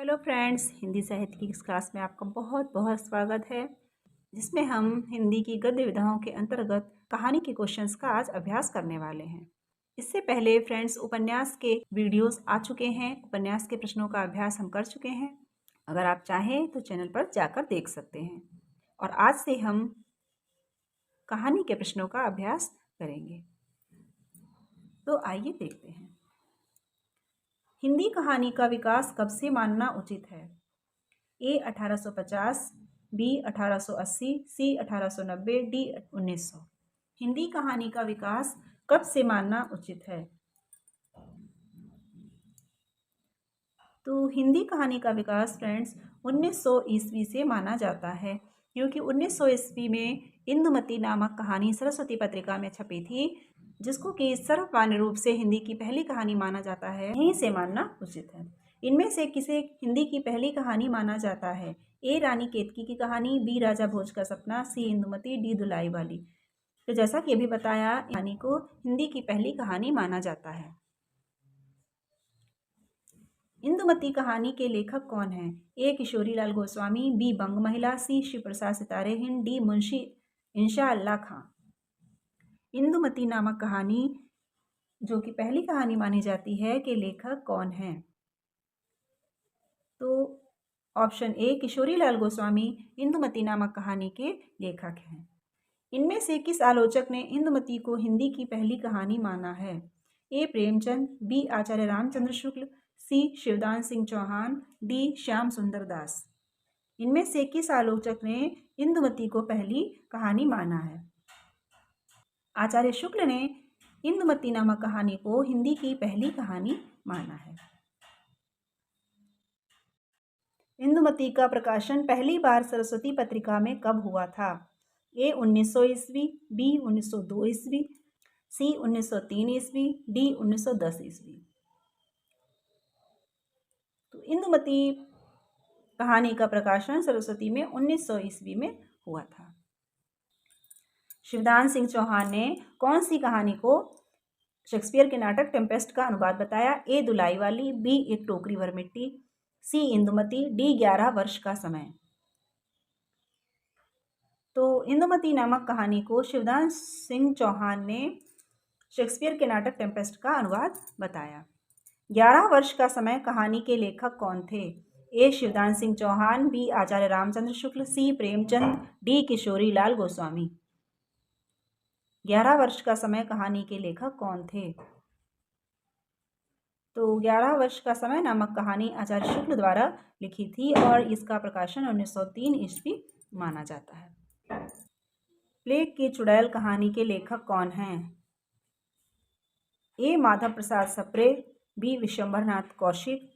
Hello friends, Hindi साहित्य की इस क्लास में आपका बहुत बहुत स्वागत है, जिसमें हम हिंदी की गद्य विधाओं के अंतर्गत कहानी के क्वेश्चंस का आज अभ्यास करने वाले हैं। इससे पहले फ्रेंड्स उपन्यास के वीडियोस आ चुके हैं, उपन्यास के प्रश्नों का अभ्यास हम कर चुके हैं। अगर आप चाहें तो चैनल पर जाकर देख सकते हैं। और आज से हम कहानी के प्रश्नों का अभ्यास करेंगे। तो आइए देखते हैं। हिंदी कहानी का विकास कब से मानना उचित है? ए 1850, बी 1880, सी 1890, डी 1900। हिंदी कहानी का विकास कब से मानना उचित है? तो हिंदी कहानी का विकास फ्रेंड्स 1900 ईस्वी से माना जाता है, क्योंकि 1900 ईस्वी में इंदुमती नामक कहानी सरस्वती पत्रिका में छपी थी, जिसको कि सर्वमान्य रूप से हिंदी की पहली कहानी माना जाता है। यहीं से मानना उचित है। इनमें से किसे हिंदी की पहली कहानी माना जाता है? ए रानी केतकी की कहानी, बी राजा भोज का सपना, सी इंदुमती, डी दुलाई वाली। तो जैसा कि अभी बताया, कहानी को हिंदी की पहली कहानी माना जाता है। इंदुमती कहानी के लेखक कौन हैं? ए किशोरीलाल गोस्वामी, बी बंग महिला, सी शिव प्रसाद सितारे हिंद, डी मुंशी इंशा अल्लाह खां। इंदुमती नामक कहानी जो कि पहली कहानी मानी जाती है के लेखक कौन हैं? तो ऑप्शन ए किशोरीलाल गोस्वामी इंदुमती नामक कहानी के लेखक हैं। इनमें से किस आलोचक ने इंदुमती को हिंदी की पहली कहानी माना है? ए प्रेमचंद, बी आचार्य रामचंद्र शुक्ल, सी शिवदान सिंह चौहान, डी श्याम सुंदर दास। इनमें से किस आलोचक ने इंदुमती को पहली कहानी माना है? आचार्य शुक्ल ने इंदुमती नामक कहानी को हिंदी की पहली कहानी माना है। इंदुमती का प्रकाशन पहली बार सरस्वती पत्रिका में कब हुआ था? ए 1900 ईस्वी, बी 1902 ईस्वी, सी 1903 ईस्वी, डी 1910 ईस्वी। तो इंदुमती कहानी का प्रकाशन सरस्वती में 1900 ईस्वी में हुआ था। शिवदान सिंह चौहान ने कौन सी कहानी को शेक्सपियर के नाटक टेम्पेस्ट का अनुवाद बताया? ए दुलाई वाली, बी एक टोकरी भर मिट्टी, सी इंदुमती, डी 11 वर्ष का समय। तो इंदुमती नामक कहानी को शिवदान सिंह चौहान ने शेक्सपियर के नाटक टेम्पेस्ट का अनुवाद बताया। 11 वर्ष का समय कहानी के लेखक कौन थे? ए शिवदान सिंह चौहान, बी आचार्य रामचंद्र शुक्ल, सी प्रेमचंद, डी किशोरीलाल गोस्वामी। 11 वर्ष का समय कहानी के लेखक कौन थे? तो 11 वर्ष का समय नामक कहानी आचार्य शुक्ल द्वारा लिखी थी और इसका प्रकाशन 1903 ईस्वी माना जाता है। प्लेग की चुड़ैल कहानी के लेखक कौन हैं? ए माधव प्रसाद सप्रे, बी विशंभरनाथ कौशिक,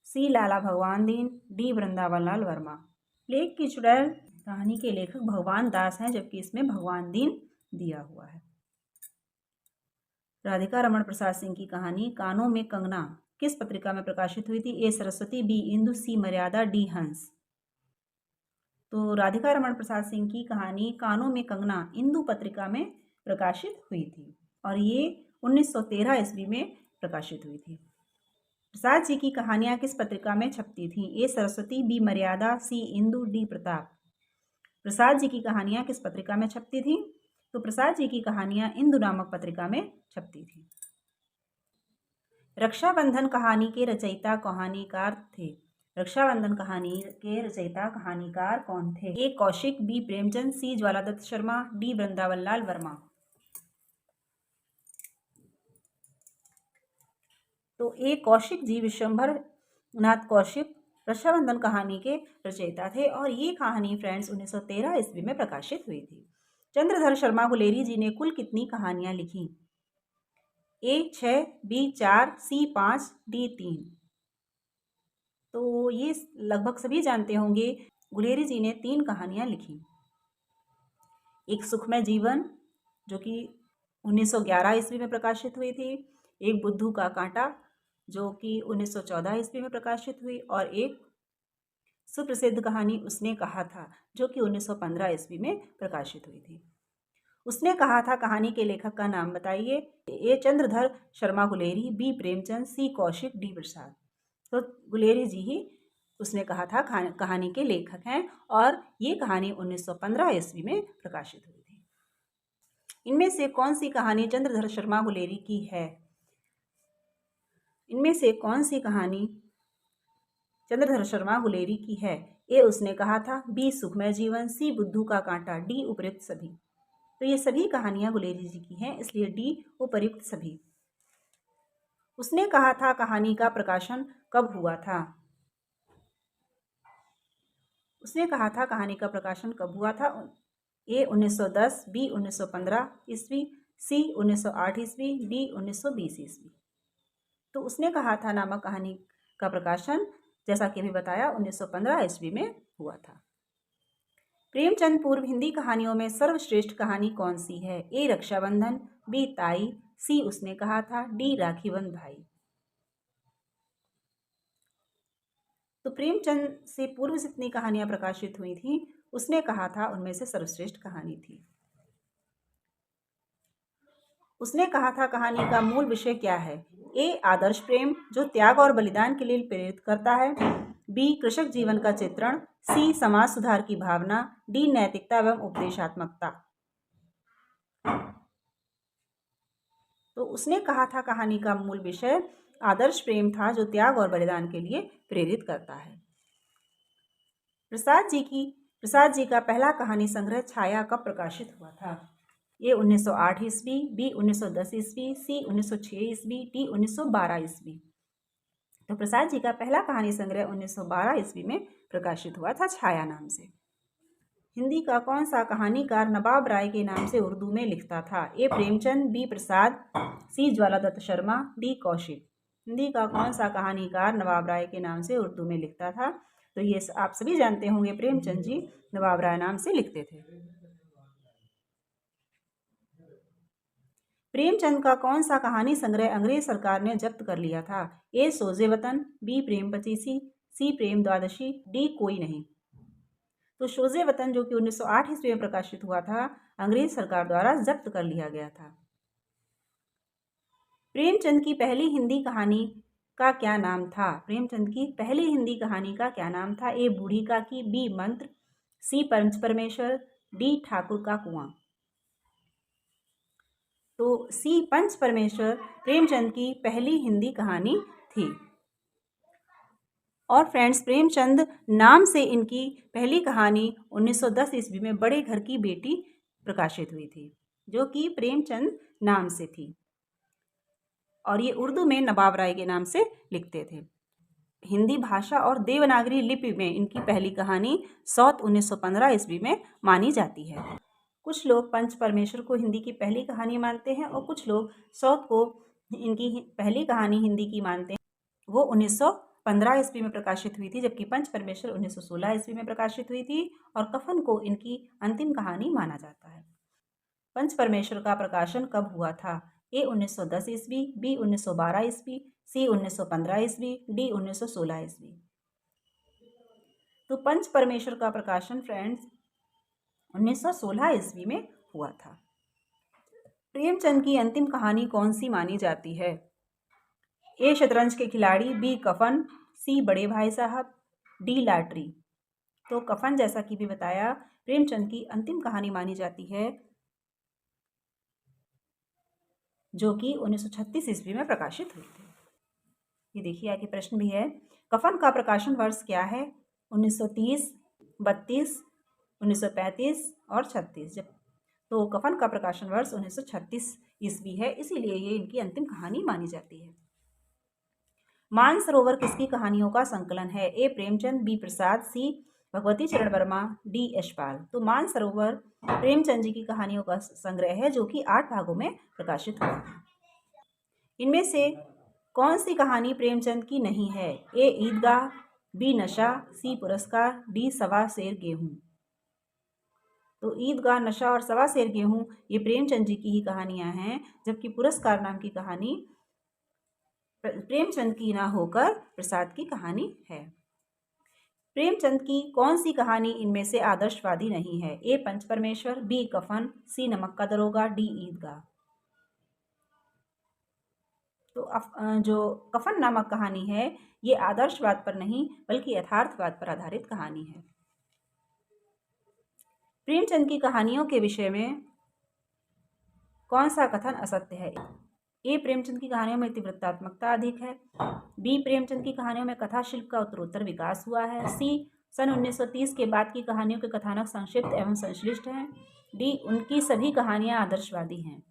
सी लाला भगवान दीन, डी वृंदावन लाल वर्मा। प्लेग की चुड़ैल कहानी के लेखक भगवान दास हैं, जबकि इसमें भगवान दीन दिया हुआ है। राधिका रमण प्रसाद सिंह की कहानी कानों में कंगना किस पत्रिका में प्रकाशित हुई थी? ए सरस्वती, बी इंदु, सी मर्यादा, डी हंस। तो राधिका रमण प्रसाद सिंह की कहानी कानों में कंगना इंदु पत्रिका में प्रकाशित हुई थी और ये 1913 ईस्वी में प्रकाशित हुई थी। प्रसाद जी की कहानियां किस पत्रिका में छपती थीं? ए सरस्वती, बी मर्यादा, सी इंदु, डी प्रताप। प्रसाद जी की कहानियां किस पत्रिका में छपती थीं? तो प्रसाद जी की कहानियां इंदु नामक पत्रिका में छपती थी। रक्षाबंधन कहानी के रचयिता कहानीकार थे। रक्षाबंधन कहानी के रचयिता कहानीकार कौन थे? ए कौशिक, बी प्रेमचंद, सी ज्वालादत्त शर्मा, डी वृंदावन लाल वर्मा। तो ए कौशिक जी विशंभर नाथ कौशिक रक्षाबंधन कहानी के रचयिता थे और ये कहानी फ्रेंड्स 1913 ईस्वी में प्रकाशित हुई थी। चंद्रधर शर्मा गुलेरी जी ने कुल कितनी कहानियां लिखी? ए 6, बी 4, सी 5, डी 3। तो ये लगभग सभी जानते होंगे, गुलेरी जी ने 3 कहानियां लिखी। एक सुखमय जीवन जो कि 1911 ईस्वी में प्रकाशित हुई थी, एक बुद्धू का कांटा जो कि 1914 ईस्वी में प्रकाशित हुई और एक सुप्रसिद्ध कहानी उसने कहा था जो कि 1915 ईस्वी में प्रकाशित हुई थी। उसने कहा था कहानी के लेखक का नाम बताइए। ए चंद्रधर शर्मा गुलेरी, बी प्रेमचंद, सी कौशिक, डी प्रसाद। तो गुलेरी जी ही उसने कहा था कहानी के लेखक हैं और ये कहानी 1915 ईस्वी में प्रकाशित हुई थी। इनमें से कौन सी कहानी चंद्रधर शर्मा गुलेरी की है? इनमें से कौन सी कहानी चंद्रधर शर्मा गुलेरी की है? ए उसने कहा था, बी सुखमय जीवन, सी बुद्धू का कांटा, डी उपयुक्त सभी। तो ये सभी कहानियां गुलेरी जी की हैं, इसलिए डी उपयुक्त सभी। उसने कहा था कहानी का प्रकाशन कब हुआ था? उसने कहा था कहानी का प्रकाशन कब हुआ था? ए 1910, बी 1915 ईस्वी, सी 1908 ईस्वी, डी 1920 ईस्वी। तो उसने कहा था नामक कहानी का प्रकाशन जैसा कि अभी बताया 1915 ईस्वी में हुआ था। प्रेमचंद पूर्व हिंदी कहानियों में सर्वश्रेष्ठ कहानी कौन सी है? ए रक्षाबंधन, बी ताई, सी उसने कहा था, डी राखी बंध भाई। तो प्रेमचंद से पूर्व जितनी कहानियां प्रकाशित हुई थी उसने कहा था उनमें से सर्वश्रेष्ठ कहानी थी। उसने कहा था कहानी का मूल विषय क्या है? ए आदर्श प्रेम जो त्याग और बलिदान के लिए प्रेरित करता है, बी कृषक जीवन का चित्रण, सी समाज सुधार की भावना, डी नैतिकता एवं उपदेशात्मकता। तो उसने कहा था कहानी का मूल विषय आदर्श प्रेम था जो त्याग और बलिदान के लिए प्रेरित करता है। प्रसाद जी का पहला कहानी संग्रह छाया कब प्रकाशित हुआ था? ए 1908 ईस्वी, बी 1910 ईस्वी, सी 1906 ईस्वी, डी 1912 ईस्वी। तो प्रसाद जी का पहला कहानी संग्रह 1912 ईस्वी में प्रकाशित हुआ था छाया नाम से। हिंदी का कौन सा कहानीकार नवाब राय के नाम से उर्दू में लिखता था? ए प्रेमचंद, बी प्रसाद, सी ज्वालादत्त शर्मा, डी कौशिक। हिंदी का कौन सा कहानीकार नवाब राय के नाम से उर्दू में लिखता था? तो ये आप सभी जानते होंगे प्रेमचंद जी नवाब राय नाम से लिखते थे। प्रेमचंद का कौन सा कहानी संग्रह अंग्रेज सरकार ने जब्त कर लिया था? ए सोजे वतन, बी प्रेम पचीसी, सी प्रेम द्वादशी, डी कोई नहीं। तो सोजे वतन जो कि 1908 ईस्वी में प्रकाशित हुआ था अंग्रेज सरकार द्वारा जब्त कर लिया गया था। प्रेमचंद की पहली हिंदी कहानी का क्या नाम था? प्रेमचंद की पहली हिंदी कहानी का क्या नाम था? ए बूढ़ी काकी, बी मंत्र, सी पंच परमेश्वर, डी ठाकुर का कुआं। तो सी पंच परमेश्वर प्रेमचंद की पहली हिंदी कहानी थी। और फ्रेंड्स प्रेमचंद नाम से इनकी पहली कहानी 1910 ईस्वी में बड़े घर की बेटी प्रकाशित हुई थी जो कि प्रेमचंद नाम से थी और ये उर्दू में नवाब राय के नाम से लिखते थे। हिंदी भाषा और देवनागरी लिपि में इनकी पहली कहानी सौत 1915 ईस्वी में मानी जाती है। कुछ लोग पंच परमेश्वर को हिंदी की पहली कहानी मानते हैं और कुछ लोग सौत को इनकी पहली कहानी हिंदी की मानते हैं। वो 1915 ईस्वी में प्रकाशित हुई थी जबकि पंच परमेश्वर 1916 ईस्वी में प्रकाशित हुई थी और कफन को इनकी अंतिम कहानी माना जाता है। पंच परमेश्वर का प्रकाशन कब हुआ था? ए 1910 ईस्वी, बी 1912 ईस्वी, सी 1915 ईस्वी, डी 1916 ईस्वी। तो पंच परमेश्वर का प्रकाशन फ्रेंड्स 1916 ईस्वी में हुआ था। प्रेमचंद की अंतिम कहानी कौन सी मानी जाती है? ए शतरंज के खिलाड़ी, बी कफन, सी बड़े भाई साहब, डी लॉटरी। तो कफन जैसा कि भी बताया प्रेमचंद की अंतिम कहानी मानी जाती है जो कि 1936 ईस्वी में प्रकाशित हुई थी। ये देखिए आगे प्रश्न भी है, कफन का प्रकाशन वर्ष क्या है? 1930, 32, 1935 और 36। जब तो कफन का प्रकाशन वर्ष 1936 ईस्वी है, इसीलिए ये इनकी अंतिम कहानी मानी जाती है। मानसरोवर किसकी कहानियों का संकलन है? ए प्रेमचंद, बी प्रसाद, सी भगवती चरण वर्मा, डी यशपाल। तो मानसरोवर प्रेमचंद जी की कहानियों का संग्रह है जो कि 8 भागों में प्रकाशित हुआ है। इनमें से कौन सी कहानी प्रेमचंद की नहीं है? ए ईदगाह, बी नशा, सी पुरस्कार, डी सवा शेर गेहूं। तो ईदगाह, नशा और सवा शेर गेहूं ये प्रेमचंद जी की ही कहानियां हैं जबकि पुरस्कार नाम की कहानी प्रेमचंद की ना होकर प्रसाद की कहानी है। प्रेमचंद की कौन सी कहानी इनमें से आदर्शवादी नहीं है? ए पंच परमेश्वर, बी कफन, सी नमक का दरोगा, डी ईदगाह। तो जो कफन नामक कहानी है ये आदर्शवाद पर नहीं बल्कि यथार्थवाद पर आधारित कहानी है। प्रेमचंद की कहानियों के विषय में कौन सा कथन असत्य है? ए, प्रेमचंद की कहानियों में तीव्रतात्मकता अधिक है। बी, प्रेमचंद की कहानियों में कथा शिल्प का उत्तरोत्तर विकास हुआ है। सी, सन 1930 के बाद की कहानियों के कथानक संक्षिप्त एवं संश्लिष्ट हैं। डी, उनकी सभी कहानियां आदर्शवादी हैं।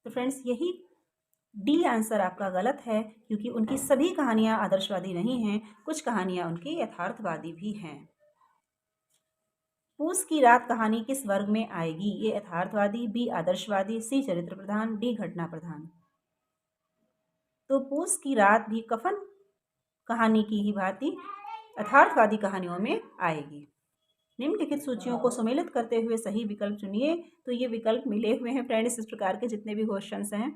तो फ्रेंड्स यही डी आंसर आपका गलत है, क्योंकि उनकी सभी कहानियां आदर्शवादी नहीं हैं, कुछ कहानियां उनकी यथार्थवादी भी हैं। पूस की रात कहानी किस वर्ग में आएगी? ये यथार्थवादी, बी आदर्शवादी, सी चरित्र प्रधान, डी घटना प्रधान। तो पूस की रात भी कफन कहानी की ही भांति यथार्थवादी कहानियों में आएगी। निम्नलिखित सूचियों को सम्मिलित करते हुए सही विकल्प चुनिए। तो ये विकल्प मिले हुए हैं फ्रेंड्स, इस प्रकार के जितने भी क्वेश्चंस हैं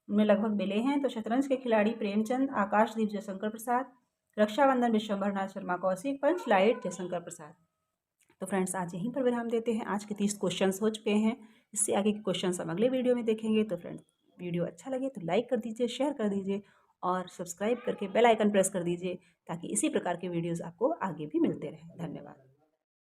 उनमें लगभग मिले हैं। तो शतरंज के खिलाड़ी प्रेमचंद, आकाशदीप जयशंकर प्रसाद, रक्षाबंधन विश्वंभर नाथ शर्मा कौशिक, पंचलाइट जयशंकर प्रसाद। तो फ्रेंड्स आज यहीं पर विराम देते हैं। आज के 30 क्वेश्चंस हो चुके हैं। इससे आगे के क्वेश्चंस हम अगले वीडियो में देखेंगे। तो फ्रेंड्स वीडियो अच्छा लगे तो लाइक कर दीजिए, शेयर कर दीजिए और सब्सक्राइब करके बेल आइकन प्रेस कर दीजिए, ताकि इसी प्रकार के वीडियोज़ आपको आगे भी मिलते रहें। धन्यवाद।